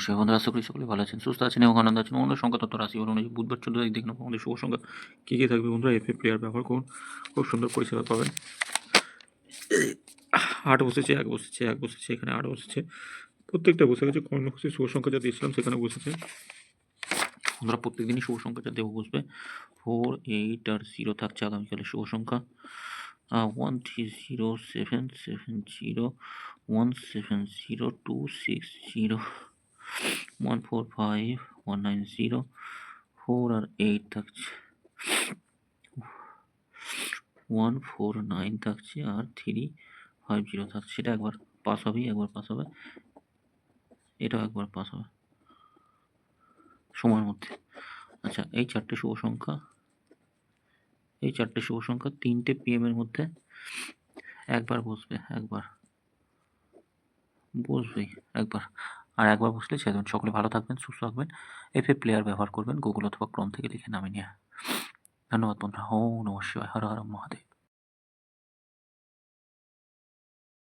নমস্কার বন্ধুরা, আশা করি সকলে ভালো আছেন, সুস্থ আছেন এবং আনন্দ আছেন। অন্য সংখ্যা তত্ত্ব রাশি অনুযায়ী বুধবার 14 তারিখ দেখুন আমাদের শুভ সংখ্যা কী কী থাকবে। বন্ধুরা এফএ প্লেয়ার ব্যবহার করুন, খুব সুন্দর পরিষেবা পাবেন। 8 বসেছে, 1 বসেছে, 1 বসেছে, এখানে 8 বসেছে, প্রত্যেকটা বসে গেছে। কর্ণখুশি শুভ সংখ্যা যা দিয়েছিলাম সেখানে বসেছে। বন্ধুরা প্রত্যেক দিনই শুভ সংখ্যা যা দেবো বসবে। 4, 8 আর 0 থাকছে আগামীকালের শুভ সংখ্যা। 1 3 0 7 7 0 1 7 0 2 6 0 1 4 5 1 9 0 4 আর 8 থাকছে, 1 4 9 থাকছে আর 3 5 0 থাকছে। সেটা একবার পাস হবেই, একবার পাস হবে, এটাও একবার পাস হবে সময়ের মধ্যে। আচ্ছা, এই চারটে শুভ সংখ্যা, এই চারটে শুভ সংখ্যা 3টে PM এর মধ্যে একবার বসবে, একবার বসবেই একবার। আর একবার বসলে ছেড়ে দেবেন। সকলে ভালো থাকবেন, সুস্থ থাকবেন। এফএ প্লেয়ার ব্যবহার করবেন, গুগল অথবা ক্রোম থেকে লিখে নামিয়ে নিয়ে। ধন্যবাদ বন্ধুরা। ওম নমঃ শিবায়, হর হর মহাদেব।